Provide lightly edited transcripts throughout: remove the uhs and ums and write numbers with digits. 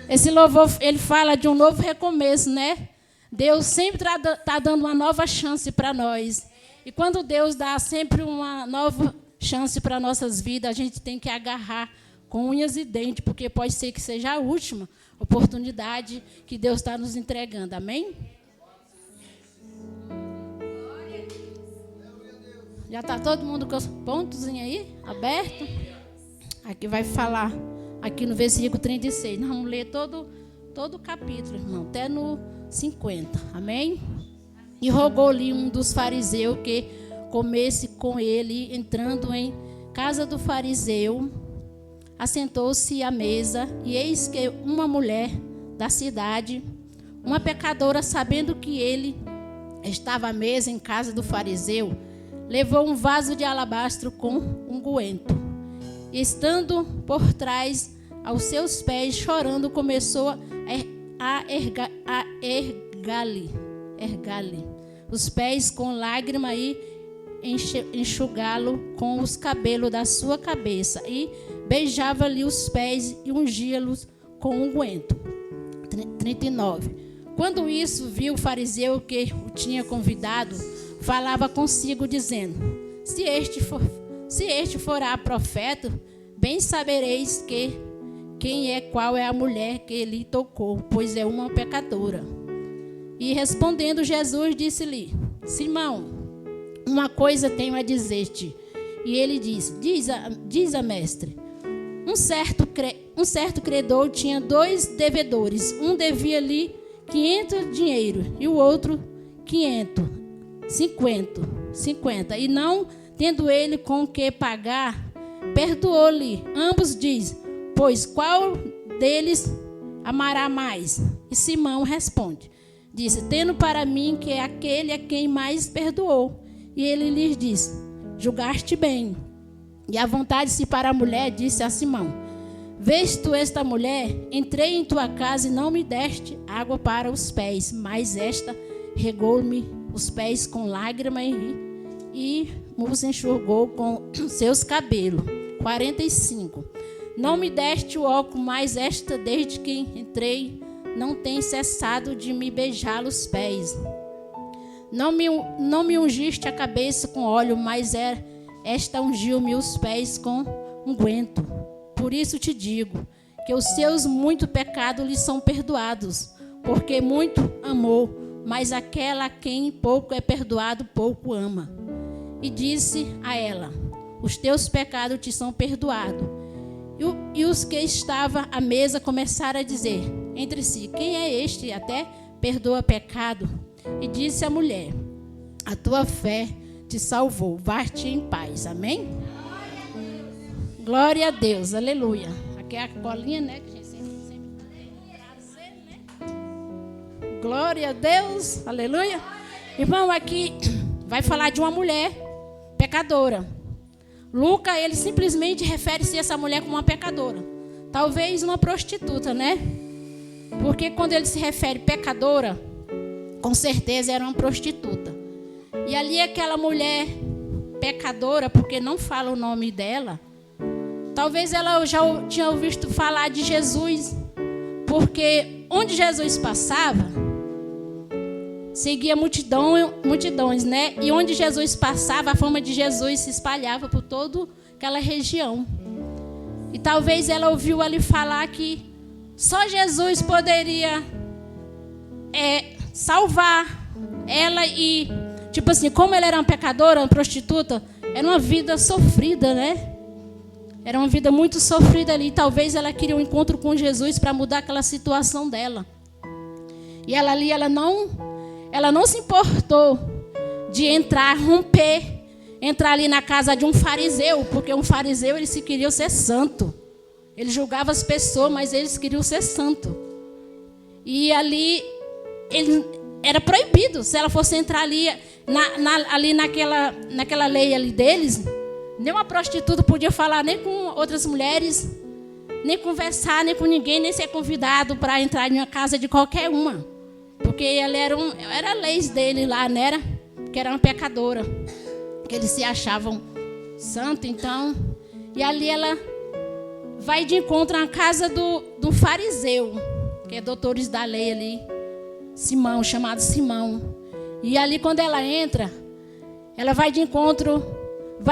Esse louvor, ele fala de um novo recomeço, né? Deus sempre está dando uma nova chance para nós. E quando Deus dá sempre uma nova chance para nossas vidas, a gente tem que agarrar com unhas e dentes, porque pode ser que seja a última oportunidade que Deus está nos entregando. Amém? Já está todo mundo com os pontos aí aberto? Aqui vai falar, aqui no versículo 36. Nós vamos ler todo o capítulo, irmão, até no 50. Amém? E rogou-lhe um dos fariseus que comesse com ele. Entrando em casa do fariseu, assentou-se à mesa, e eis que uma mulher da cidade, uma pecadora, sabendo que ele estava à mesa em casa do fariseu, levou um vaso de alabastro com unguento. E, estando por trás aos seus pés, chorando, começou a ergar-lhe os pés com lágrima e enxugá-lo com os cabelos da sua cabeça, e beijava-lhe os pés e ungia-los com unguento. 39. Quando isso viu o fariseu que o tinha convidado, falava consigo, dizendo: se este forá profeta, bem sabereis qual é a mulher que lhe tocou, pois é uma pecadora. E respondendo Jesus, disse-lhe: Simão, uma coisa tenho a dizer-te. E ele disse: diz a mestre. Um certo credor tinha 2 devedores. Um devia-lhe 500 dinheiro e o outro 50. E não tendo ele com que pagar, perdoou-lhe ambos. Diz: pois qual deles amará mais? E Simão responde, disse: tendo para mim que é aquele a quem mais perdoou. E ele lhes disse: julgaste bem. E à vontade-se para a mulher, disse a Simão: vês tu esta mulher? Entrei em tua casa e não me deste água para os pés, mas esta regou-me os pés com lágrimas e os enxugou com seus cabelos. 45. Não me deste o óculos, mas esta, desde que entrei, não tem cessado de me beijar os pés. Não me ungiste a cabeça com óleo, mas esta ungiu-me os pés com unguento. Por isso te digo que os seus muitos pecados lhe são perdoados, porque muito amou. Mas aquela a quem pouco é perdoado, pouco ama. E disse a ela: os teus pecados te são perdoados. E os que estavam à mesa começaram a dizer entre si: quem é este? Até perdoa pecado. E disse a mulher: a tua fé te salvou. Vá-te em paz. Amém? Glória a Deus. Aleluia. Aqui é a colinha, né? Que a gente sempre tem prazer, né? Glória a Deus. Aleluia. Irmão, aqui vai falar de uma mulher pecadora. Lucas, ele simplesmente refere-se a essa mulher como uma pecadora. Talvez uma prostituta, né? Porque quando ele se refere pecadora, com certeza era uma prostituta. E ali aquela mulher pecadora, porque não fala o nome dela, talvez ela já tinha ouvido falar de Jesus, porque onde Jesus passava, seguia multidões, né? E onde Jesus passava, a fama de Jesus se espalhava por toda aquela região. E talvez ela ouviu ali falar que só Jesus poderia salvar ela. E tipo assim, como ela era uma pecadora, uma prostituta, era uma vida sofrida, né? Era uma vida muito sofrida ali. Talvez ela queria um encontro com Jesus para mudar aquela situação dela. E ela ali, ela não se importou de entrar ali na casa de um fariseu, porque um fariseu, eles se queriam ser santo. Ele julgava as pessoas, mas eles queriam ser santo. E ali, era proibido, se ela fosse entrar ali, ali naquela lei ali deles, nenhuma prostituta podia falar nem com outras mulheres, nem conversar, nem com ninguém, nem ser convidado para entrar em uma casa de qualquer uma. Porque ela era leis dele lá, não era? Que era uma pecadora. Que eles se achavam santos, então. E ali ela vai de encontro à casa do fariseu. que é doutores da lei ali, Simão, chamado Simão. E ali quando ela entra, ela vai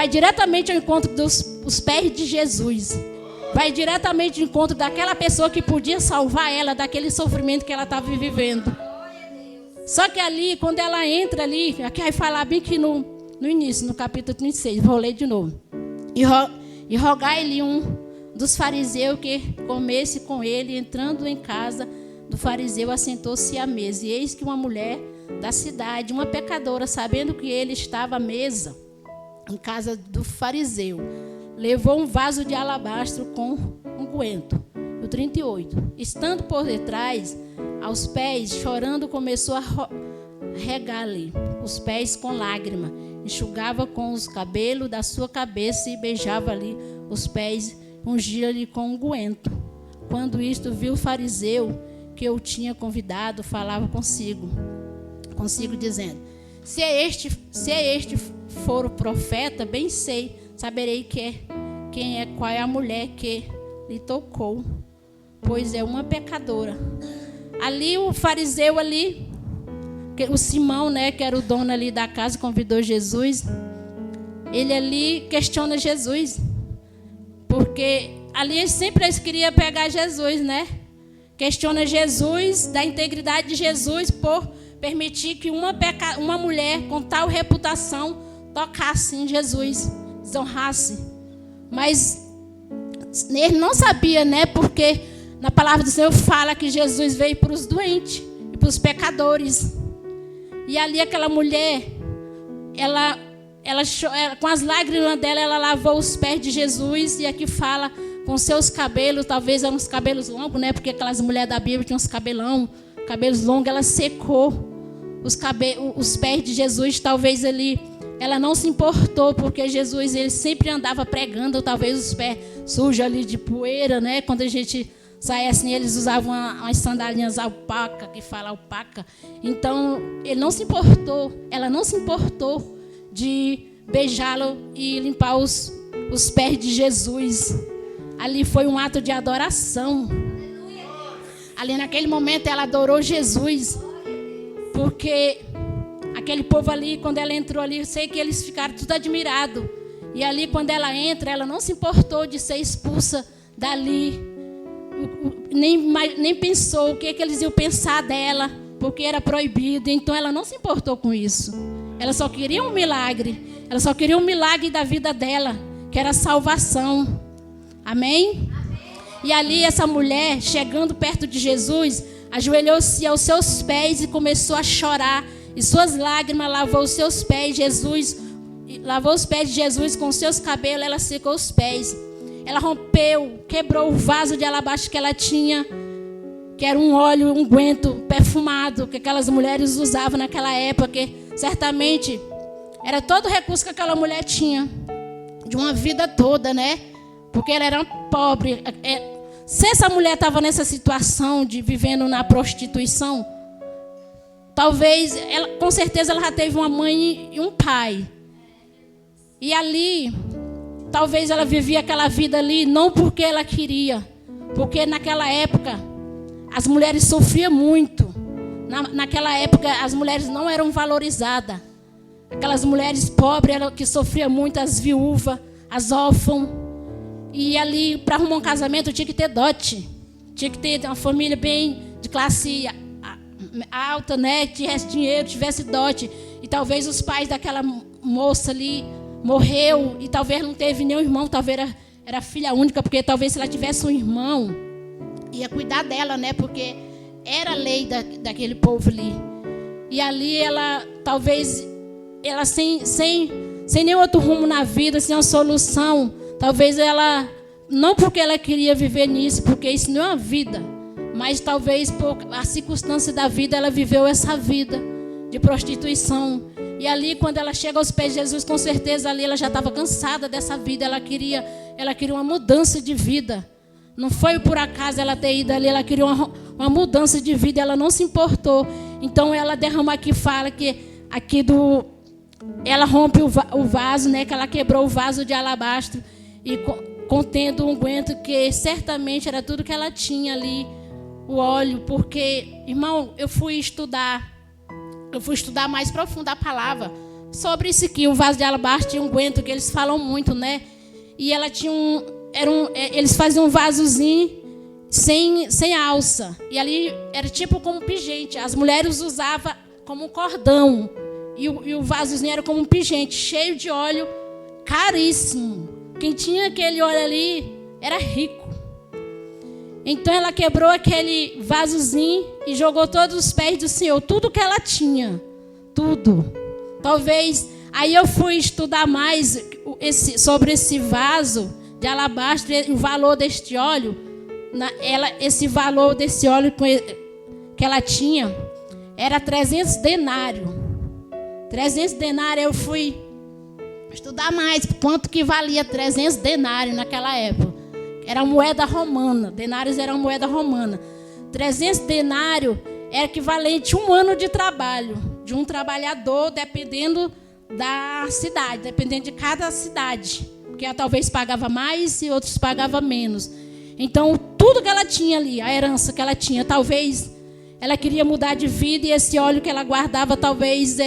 diretamente ao encontro dos pés de Jesus. Vai diretamente ao encontro daquela pessoa que podia salvar ela daquele sofrimento que ela estava vivendo. Só que ali, quando ela entra ali, aqui vai falar bem que no início, no capítulo 36, vou ler de novo. E rogai-lhe um dos fariseus que comesse com ele. Entrando em casa do fariseu, assentou-se à mesa. E eis que uma mulher da cidade, uma pecadora, sabendo que ele estava à mesa em casa do fariseu, levou um vaso de alabastro com unguento. O 38. Estando por detrás, aos pés, chorando, começou a regar-lhe os pés com lágrima. Enxugava com os cabelos da sua cabeça e beijava-lhe os pés, ungia-lhe com unguento. Quando isto viu o fariseu que eu tinha convidado, falava consigo dizendo: se este for o profeta, bem saberei qual é a mulher que lhe tocou, pois é uma pecadora. Ali o fariseu ali, o Simão, né, que era o dono ali da casa, convidou Jesus. Ele ali questiona Jesus, porque ali eles queriam pegar Jesus, né? Questiona Jesus, da integridade de Jesus, por permitir que uma mulher com tal reputação tocasse em Jesus, desonrasse. Mas ele não sabia, né? Porque na palavra do Senhor fala que Jesus veio para os doentes e para os pecadores. E ali aquela mulher, ela com as lágrimas dela, ela lavou os pés de Jesus. E aqui fala com seus cabelos, talvez eram uns cabelos longos, né? Porque aquelas mulheres da Bíblia tinham uns cabelos longos. Ela secou os pés de Jesus. Talvez ela não se importou, porque Jesus, ele sempre andava pregando, talvez os pés sujos ali de poeira, né? Quando a gente sai assim, eles usavam umas sandalinhas alpaca, que fala alpaca. Então, ela não se importou de beijá-lo e limpar os pés de Jesus. Ali foi um ato de adoração. Ali naquele momento ela adorou Jesus, porque aquele povo ali, quando ela entrou ali, eu sei que eles ficaram tudo admirados. E ali quando ela entra, ela não se importou de ser expulsa dali. Nem pensou o que eles iam pensar dela, porque era proibido. Então ela não se importou com isso. Ela só queria um milagre. Ela só queria um milagre da vida dela, que era a salvação. Amém? E ali essa mulher, chegando perto de Jesus, ajoelhou-se aos seus pés e começou a chorar. E suas lágrimas lavou os seus pés. Lavou os pés de Jesus com seus cabelos. Ela secou os pés. Ela rompeu, quebrou o vaso de alabastro que ela tinha, que era um óleo, um unguento perfumado, que aquelas mulheres usavam naquela época, que certamente era todo o recurso que aquela mulher tinha, de uma vida toda, né? Porque ela era pobre. Se essa mulher estava nessa situação de vivendo na prostituição, talvez, com certeza ela já teve uma mãe e um pai. E ali, talvez ela vivia aquela vida ali, não porque ela queria, porque naquela época as mulheres sofriam muito. Naquela época as mulheres não eram valorizadas. Aquelas mulheres pobres que sofriam muito, as viúvas, as órfãs. E ali, para arrumar um casamento, tinha que ter dote. Tinha que ter uma família bem de classe alta, né? Que tivesse dinheiro, tivesse dote. E talvez os pais daquela moça ali morreu e talvez não teve nenhum irmão, talvez era filha única, porque talvez se ela tivesse um irmão, ia cuidar dela, né? Porque era a lei daquele povo ali. E ali ela, talvez, ela sem nenhum outro rumo na vida, sem uma solução, talvez ela, não porque ela queria viver nisso, porque isso não é uma vida, mas talvez por a circunstância da vida, ela viveu essa vida de prostituição. E ali, quando ela chega aos pés de Jesus, com certeza ali ela já estava cansada dessa vida. Ela queria uma mudança de vida. Não foi por acaso ela ter ido ali, ela queria uma mudança de vida. Ela não se importou. Então ela derrama aqui, fala que ela rompe o vaso, né? Que ela quebrou o vaso de alabastro e contendo um unguento que certamente era tudo que ela tinha ali. o óleo, porque, irmão, eu fui estudar mais profundo a palavra sobre isso aqui, o vaso de alabastro e unguento, que eles falam muito, né? E ela tinha eles faziam um vasozinho sem alça, e ali era tipo como um pingente. As mulheres usavam como um cordão, e o vasozinho era como um pingente, cheio de óleo, caríssimo. Quem tinha aquele óleo ali era rico. Então ela quebrou aquele vasozinho e jogou todos os pés do Senhor, tudo que ela tinha, tudo. Talvez, aí eu fui estudar mais sobre esse vaso de alabastro, o valor deste óleo. Esse valor desse óleo que ela tinha era 300 denários. 300 denários, eu fui estudar mais quanto que valia 300 denários naquela época. Era moeda romana, denários era uma moeda romana. 300 denários era equivalente a um ano de trabalho de um trabalhador, dependendo da cidade, dependendo de cada cidade. Porque talvez pagava mais e outros pagavam menos. Então, tudo que ela tinha ali, a herança que ela tinha, talvez ela queria mudar de vida e esse óleo que ela guardava, talvez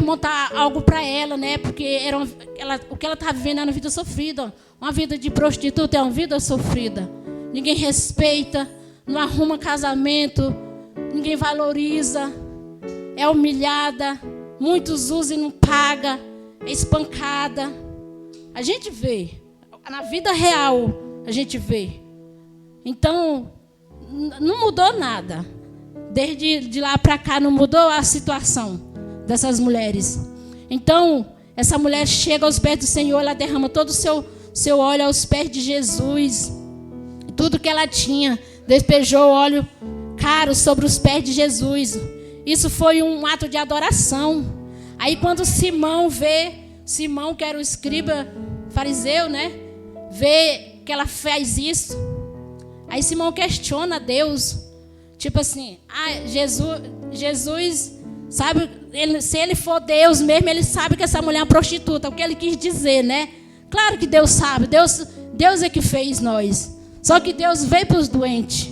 montar algo para ela, né? Porque o que ela estava vivendo era uma vida sofrida. Uma vida de prostituta é uma vida sofrida. Ninguém respeita, não arruma casamento, ninguém valoriza, é humilhada, muitos usam e não pagam, é espancada. A gente vê, na vida real, a gente vê. Então, não mudou nada. Desde de lá para cá não mudou a situação dessas mulheres. Então, essa mulher chega aos pés do Senhor, ela derrama todo o seu óleo aos pés de Jesus. Tudo que ela tinha, despejou óleo caro sobre os pés de Jesus. Isso foi um ato de adoração. Aí quando Simão que era o escriba fariseu, né? Vê que ela faz isso. Aí Simão questiona Deus. Tipo assim, Jesus sabe, se ele for Deus mesmo, ele sabe que essa mulher é uma prostituta. O que ele quis dizer, né? Claro que Deus sabe. Deus é que fez nós. Só que Deus veio para os doentes.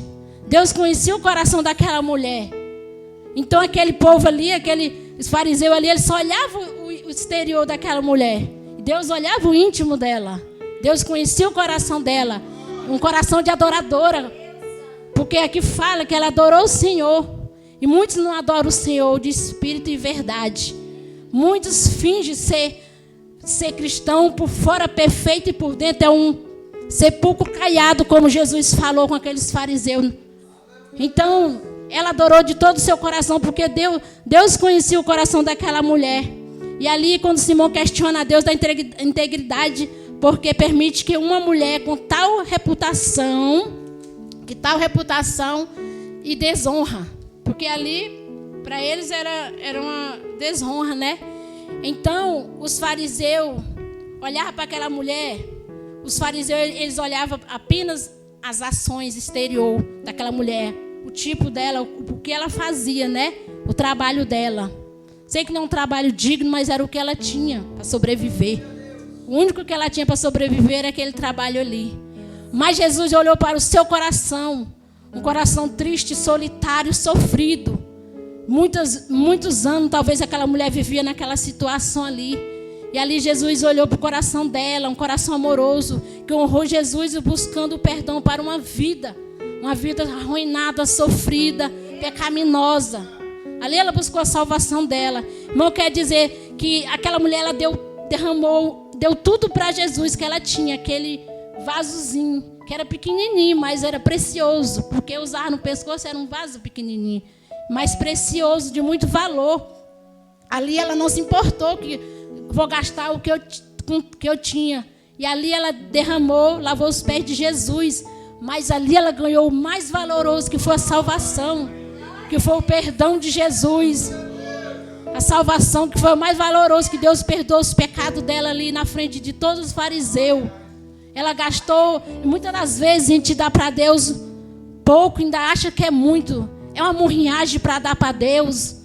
Deus conhecia o coração daquela mulher. Então aquele povo ali, os fariseus ali, eles só olhavam o exterior daquela mulher. Deus olhava o íntimo dela. Deus conhecia o coração dela. Um coração de adoradora. Porque aqui fala que ela adorou o Senhor. E muitos não adoram o Senhor de espírito e verdade. Muitos fingem ser cristão, por fora perfeito e por dentro é um sepulcro caiado, como Jesus falou com aqueles fariseus. Então, ela adorou de todo o seu coração, porque Deus conhecia o coração daquela mulher. E ali, quando Simão questiona a Deus da integridade, porque permite que uma mulher com tal reputação e desonra, porque ali, para eles, era uma desonra, né? Então, os fariseus olhavam para aquela mulher. Os fariseus, eles olhavam apenas as ações exterior daquela mulher, o tipo dela, o que ela fazia, né? O trabalho dela. Sei que não é um trabalho digno, mas era o que ela tinha para sobreviver. O único que ela tinha para sobreviver era aquele trabalho ali. Mas Jesus olhou para o seu coração, um coração triste, solitário, sofrido. Muitos anos, talvez aquela mulher vivia naquela situação ali. E ali Jesus olhou para o coração dela, um coração amoroso, que honrou Jesus buscando perdão para uma vida arruinada, sofrida, pecaminosa. Ali ela buscou a salvação dela. Irmão, quer dizer que aquela mulher, ela deu tudo para Jesus que ela tinha, aquele vasozinho, que era pequenininho, mas era precioso, porque usar no pescoço era um vaso pequenininho, mas precioso, de muito valor. Ali ela não se importou que vou gastar o que eu tinha. E ali ela derramou, lavou os pés de Jesus. Mas ali ela ganhou o mais valoroso, que foi a salvação, que foi o perdão de Jesus. A salvação, que foi o mais valoroso, que Deus perdoou os pecados dela ali na frente de todos os fariseus. Ela gastou, e muitas das vezes a gente dá para Deus pouco, ainda acha que é muito. É uma murrinhagem para dar para Deus.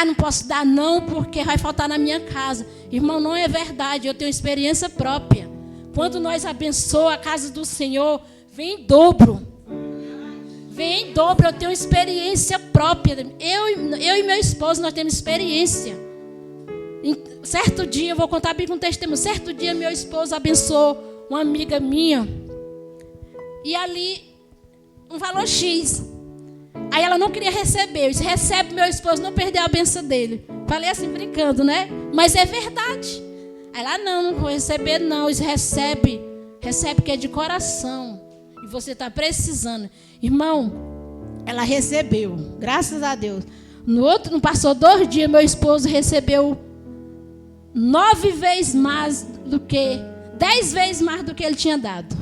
Não posso dar não, porque vai faltar na minha casa. Irmão, não é verdade, eu tenho experiência própria. Quando nós abençoamos a casa do Senhor, vem em dobro. em dobro. Eu tenho experiência própria. Eu e meu esposo, nós temos experiência. Certo dia, eu vou contar bem com um testemunho. Certo dia, meu esposo abençoou uma amiga minha. E ali, um valor X. Aí ela não queria receber. Eu disse, recebe meu esposo, não perder a benção dele. Falei assim, brincando, né? Mas é verdade. Aí ela, não vou receber não. Eu disse, recebe que é de coração. E você está precisando. Irmão, ela recebeu. Graças a Deus. Não passou 2 dias, meu esposo recebeu 9 vezes mais do que, 10 vezes mais do que ele tinha dado.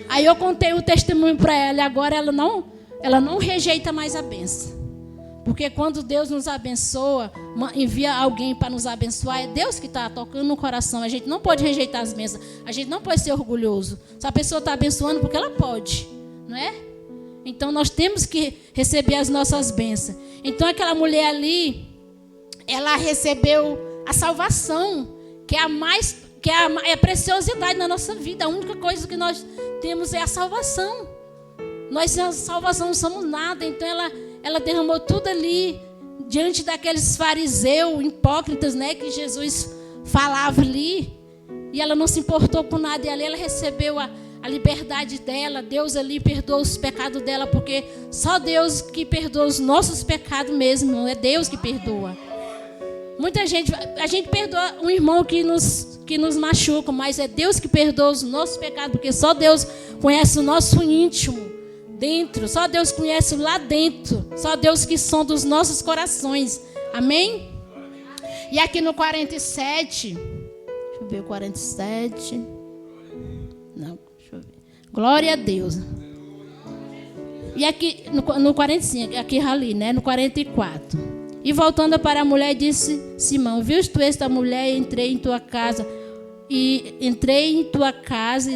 Aí eu contei o testemunho para ela. E agora ela não rejeita mais a bênção. Porque quando Deus nos abençoa, envia alguém para nos abençoar, é Deus que está tocando no coração. A gente não pode rejeitar as bênçãos. A gente não pode ser orgulhoso. Se a pessoa está abençoando, porque ela pode, não é? Então nós temos que receber as nossas bênçãos. Então aquela mulher ali, ela recebeu a salvação, que é a preciosidade na nossa vida. A única coisa que nós temos é a salvação. Nós sem a salvação não somos nada. Então ela derramou tudo ali diante daqueles fariseus hipócritas, né, que Jesus falava ali. E ela não se importou com nada. E ali ela recebeu a liberdade dela. Deus ali perdoou os pecados dela, porque só Deus que perdoa os nossos pecados mesmo. Não é Deus que perdoa. Muita gente, a gente perdoa um irmão que nos machuca, mas é Deus que perdoa os nossos pecados, porque só Deus conhece o nosso íntimo. Dentro, só Deus conhece lá dentro, só Deus que sonda os nossos corações, amém? E aqui no 47, deixa eu ver o 47, não, deixa eu ver, glória a Deus. E aqui no 45, aqui ali, né, no 44, e voltando para a mulher disse, Simão, visto esta mulher, entrei em tua casa e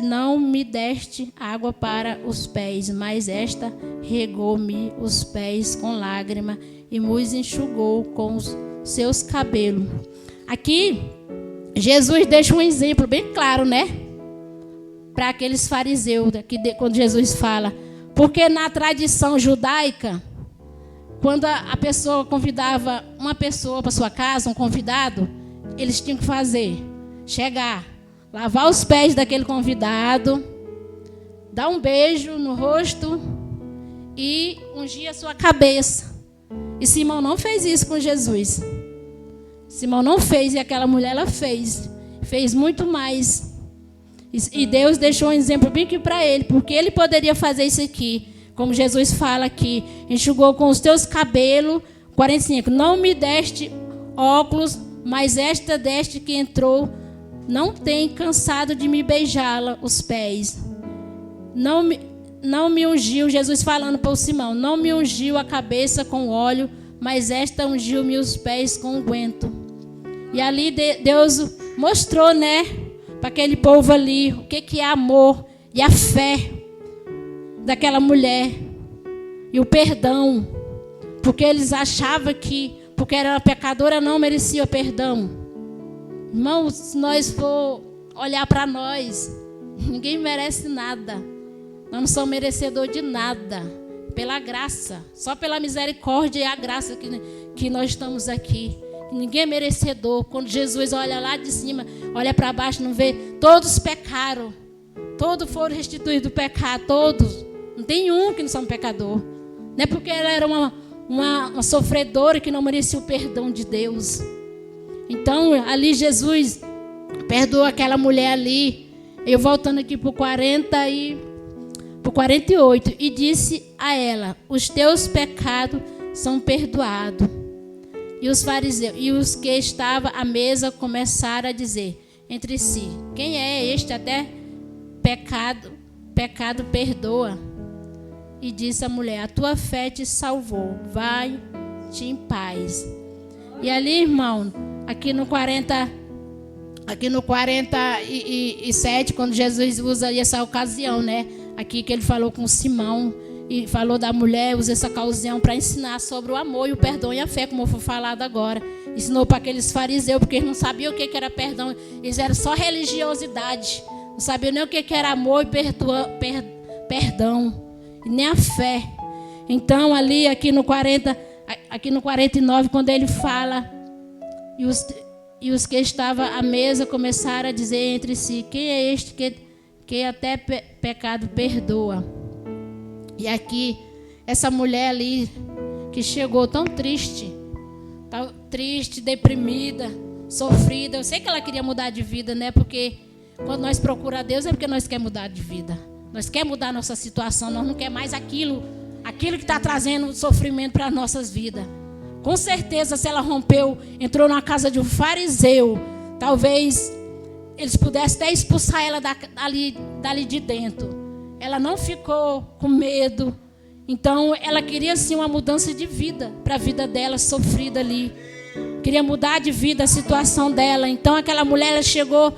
não me deste água para os pés, mas esta regou-me os pés com lágrima e me enxugou com os seus cabelos. Aqui, Jesus deixa um exemplo bem claro, né? Para aqueles fariseus, quando Jesus fala. Porque na tradição judaica, quando a pessoa convidava uma pessoa para sua casa, um convidado, eles tinham que fazer... chegar, lavar os pés daquele convidado, dar um beijo no rosto e ungir a sua cabeça. E Simão não fez isso com Jesus. Simão não fez, e aquela mulher ela fez muito mais. E Deus deixou um exemplo bem aqui para ele, porque ele poderia fazer isso aqui, como Jesus fala aqui, enxugou com os teus cabelos. 45, não me deste óculos, mas esta deste que entrou não tem cansado de me beijá-la os pés. Não me ungiu, Jesus falando para o Simão, não me ungiu a cabeça com óleo, mas esta ungiu-me os pés com unguento. E ali Deus mostrou, né, para aquele povo ali, o que é amor e a fé daquela mulher. E o perdão, porque eles achavam que, porque era pecadora, não merecia perdão. Irmãos, se nós for olhar para nós, ninguém merece nada. Nós não somos merecedores de nada. Pela graça, só pela misericórdia e a graça que nós estamos aqui. Ninguém é merecedor. Quando Jesus olha lá de cima, olha para baixo, não vê. Todos pecaram. Todos foram restituídos do pecado. Todos. Não tem um que não são pecador. Não é porque ela era uma sofredora que não merecia o perdão de Deus. Então, ali Jesus perdoou aquela mulher ali. Eu voltando aqui para o 48. E disse a ela, os teus pecados são perdoados. E os fariseus e os que estavam à mesa começaram a dizer entre si, quem é este até pecado perdoa? E disse a mulher, a tua fé te salvou, vai-te em paz. E ali, irmão, aqui no 47, quando Jesus usa essa ocasião, né? Aqui que ele falou com Simão e falou da mulher, usa essa ocasião para ensinar sobre o amor e o perdão e a fé, como foi falado agora. Ensinou para aqueles fariseus, porque eles não sabiam o que era perdão, eles eram só religiosidade, não sabiam nem o que era amor e perdão. nem a fé. Então, ali, aqui no 49, quando ele fala, e os que estavam à mesa começaram a dizer entre si: quem é este que até pecado perdoa? E aqui, essa mulher ali, que chegou tão triste, deprimida, sofrida. Eu sei que ela queria mudar de vida, né? Porque quando nós procuramos a Deus é porque nós queremos mudar de vida. Nós queremos mudar a nossa situação. Nós não queremos mais aquilo que está trazendo sofrimento para as nossas vidas. Com certeza, se ela entrou na casa de um fariseu, talvez eles pudessem até expulsar ela dali de dentro. Ela não ficou com medo. Então, ela queria sim uma mudança de vida para a vida dela, sofrida ali. Queria mudar de vida a situação dela. Então, aquela mulher ela chegou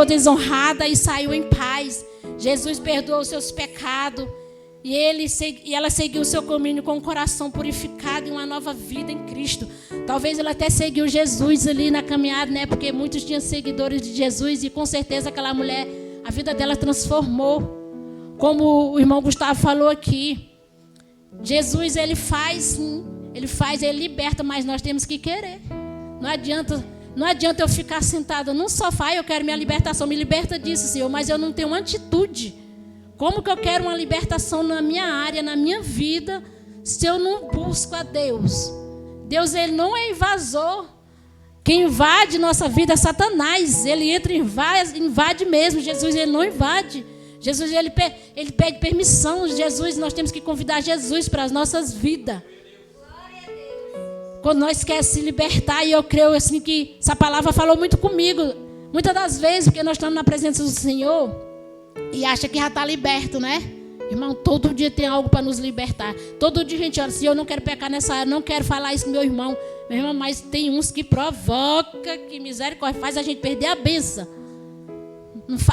desonrada e saiu em paz. Jesus perdoou os seus pecados. E ela seguiu o seu caminho com o coração purificado e uma nova vida em Cristo. Talvez ela até seguiu Jesus ali na caminhada, né? Porque muitos tinham seguidores de Jesus. E com certeza aquela mulher, a vida dela transformou. Como o irmão Gustavo falou aqui. Jesus, ele faz, ele liberta, mas nós temos que querer. Não adianta eu ficar sentada num sofá e eu quero minha libertação. Me liberta disso, Senhor, mas eu não tenho uma atitude. Como que eu quero uma libertação na minha área, na minha vida, se eu não busco a Deus? Deus, ele não é invasor. Quem invade nossa vida é Satanás. Ele entra e invade mesmo. Jesus, ele não invade. Jesus, ele pede permissão. Jesus, nós temos que convidar Jesus para as nossas vidas. Quando nós queremos se libertar, e eu creio assim que essa palavra falou muito comigo. Muitas das vezes, porque nós estamos na presença do Senhor e acha que já está liberto, né? Irmão, todo dia tem algo para nos libertar. Todo dia a gente olha, Senhor, eu não quero pecar nessa área, não quero falar isso com meu irmão. Meu irmão, mas tem uns que provoca, que misericórdia, faz a gente perder a benção.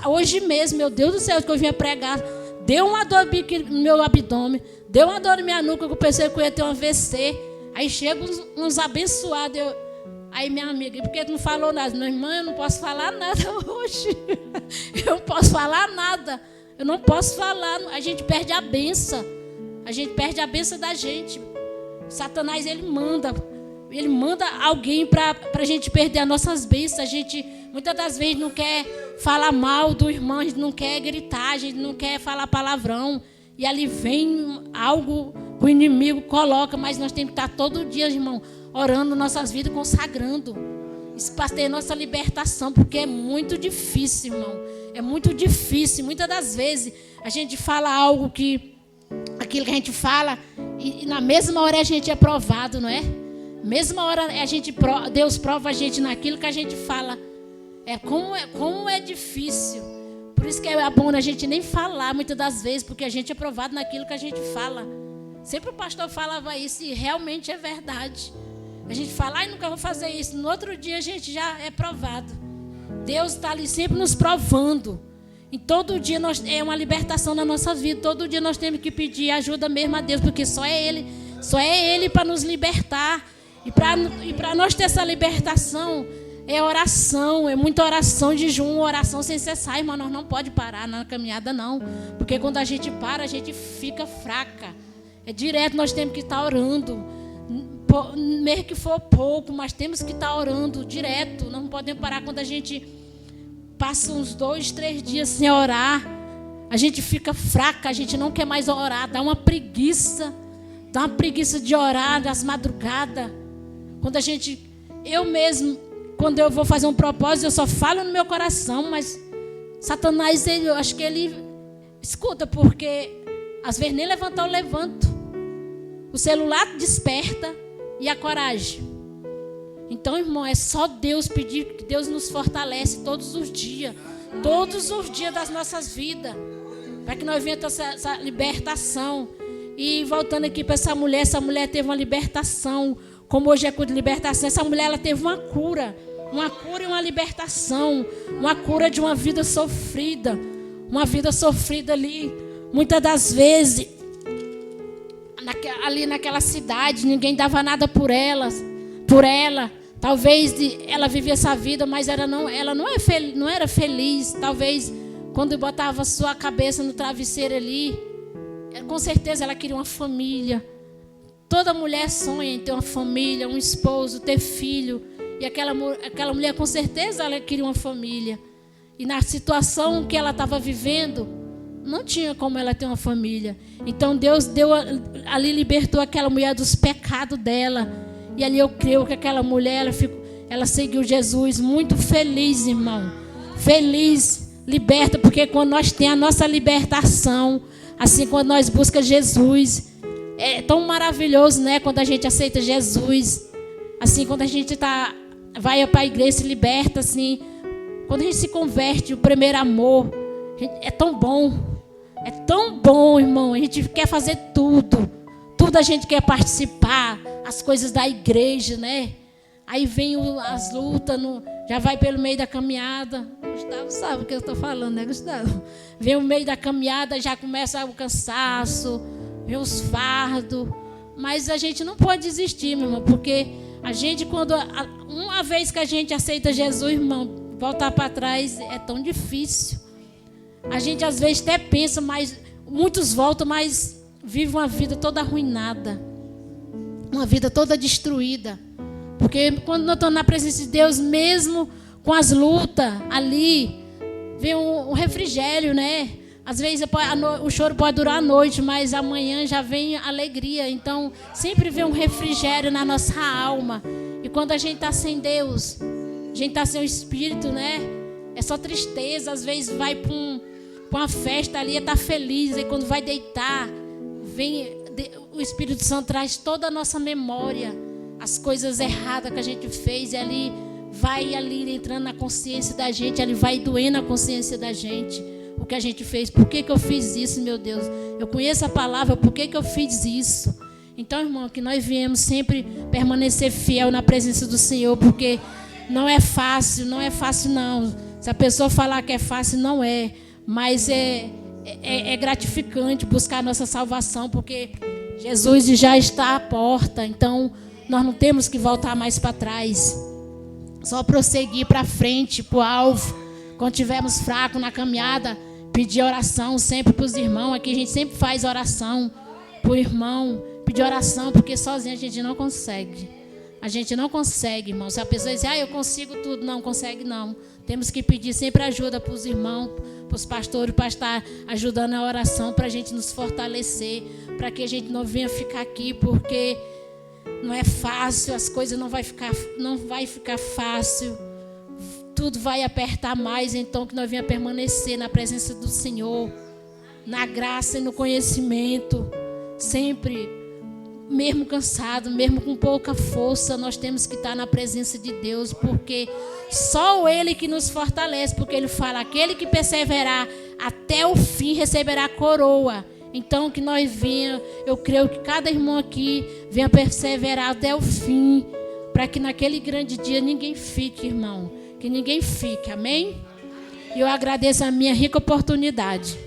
Hoje mesmo, meu Deus do céu, que eu vinha pregar, deu uma dor no meu abdômen, deu uma dor na minha nuca, que eu pensei que eu ia ter um AVC. Aí chegam uns abençoados. Aí minha amiga, por que tu não falou nada? Minha irmã, eu não posso falar nada hoje. Eu não posso falar nada. Eu não posso falar. A gente perde a benção. A gente perde a benção da gente. Satanás, ele manda alguém para a gente perder as nossas bênçãos. A gente, muitas das vezes, não quer falar mal do irmão, a gente não quer gritar, a gente não quer falar palavrão. E ali vem algo que o inimigo coloca, mas nós temos que estar todo dia, irmão, orando nossas vidas, consagrando. Isso para ter nossa libertação, porque é muito difícil, irmão. É muito difícil. Muitas das vezes a gente fala algo aquilo que a gente fala, e na mesma hora a gente é provado, não é? Mesma hora Deus prova a gente naquilo que a gente fala. Como é difícil. Por isso que é bom a gente nem falar muitas das vezes, porque a gente é provado naquilo que a gente fala. Sempre o pastor falava isso e realmente é verdade. A gente fala, nunca vou fazer isso. No outro dia a gente já é provado. Deus está ali sempre nos provando. E todo dia é uma libertação na nossa vida. Todo dia nós temos que pedir ajuda mesmo a Deus, porque só é Ele para nos libertar. E para nós ter essa libertação, é oração, é muita oração, jejum, oração sem cessar, irmão. Nós não pode parar na caminhada, não. Porque quando a gente para, a gente fica fraca. É direto, nós temos que estar orando. Mesmo que for pouco, mas temos que estar orando direto. Não podemos parar. Quando a gente passa uns 2, 3 dias sem orar, a gente fica fraca, a gente não quer mais orar. Dá uma preguiça de orar das madrugadas. Quando eu vou fazer um propósito, eu só falo no meu coração, mas Satanás, eu acho que ele escuta, porque às vezes nem levantar eu levanto. O celular desperta e a coragem. Então, irmão, é só Deus pedir que Deus nos fortalece todos os dias das nossas vidas, para que nós venhamos essa libertação. E voltando aqui para essa mulher teve uma libertação. Como hoje é culto de libertação, essa mulher ela teve uma cura e uma libertação, uma cura de uma vida sofrida ali. Muitas das vezes, ali naquela cidade, ninguém dava nada por ela. Talvez ela vivia essa vida, mas ela não era feliz. Talvez quando botava sua cabeça no travesseiro ali, com certeza ela queria uma família. Toda mulher sonha em ter uma família, um esposo, ter filho. E aquela mulher, com certeza, ela queria uma família. E na situação que ela estava vivendo, não tinha como ela ter uma família. Então Deus ali libertou aquela mulher dos pecados dela. E ali eu creio que aquela mulher, ela seguiu Jesus muito feliz, irmão. Feliz, liberta, porque quando nós temos a nossa libertação, assim, quando nós buscamos Jesus, é tão maravilhoso, né? Quando a gente aceita Jesus, assim, quando a gente vai para a igreja, se liberta, assim, quando a gente se converte, o primeiro amor, é tão bom, irmão. A gente quer fazer tudo a gente quer participar, as coisas da igreja, né? Aí vem as lutas, já vai pelo meio da caminhada. Gustavo sabe o que eu estou falando, né, Gustavo? Vem o meio da caminhada, já começa o cansaço, vem os fardos. Mas a gente não pode desistir, meu irmão, porque a gente, uma vez que a gente aceita Jesus, irmão, voltar para trás é tão difícil. A gente às vezes até pensa, mas muitos voltam, mas vivem uma vida toda arruinada, uma vida toda destruída. Porque quando nós estamos na presença de Deus, mesmo com as lutas ali, vem um refrigério, né? Às vezes o choro pode durar a noite, mas amanhã já vem alegria. Então, sempre vem um refrigério na nossa alma. E quando a gente está sem Deus, a gente está sem o Espírito, né? É só tristeza. Às vezes vai para uma festa ali, está feliz. E quando vai deitar, o Espírito Santo traz toda a nossa memória, as coisas erradas que a gente fez, e ali vai entrando na consciência da gente, ali vai doendo a consciência da gente. O que a gente fez, por que eu fiz isso, meu Deus? Eu conheço a palavra, por que eu fiz isso? Então, irmão, que nós viemos sempre permanecer fiel na presença do Senhor, porque não é fácil não. Se a pessoa falar que é fácil, não é. Mas é gratificante buscar a nossa salvação, porque Jesus já está à porta. Então, nós não temos que voltar mais para trás. Só prosseguir para frente, para o alvo. Quando estivermos fracos na caminhada, pedir oração sempre para os irmãos. Aqui a gente sempre faz oração para o irmão. Pedir oração, porque sozinho a gente não consegue. A gente não consegue, irmão. Se a pessoa diz, eu consigo tudo, não consegue não. Temos que pedir sempre ajuda para os irmãos, para os pastores, para estar ajudando na oração, para a gente nos fortalecer, para que a gente não venha ficar aqui, porque não é fácil, as coisas não vai ficar fácil. Tudo vai apertar mais, então que nós venhamos permanecer na presença do Senhor, na graça e no conhecimento, sempre, mesmo cansado, mesmo com pouca força, nós temos que estar na presença de Deus, porque só Ele que nos fortalece, porque Ele fala, aquele que perseverar até o fim receberá a coroa. Então que nós venhamos, eu creio que cada irmão aqui venha perseverar até o fim, para que naquele grande dia ninguém fique, irmão. Que ninguém fique, amém? E eu agradeço a minha rica oportunidade.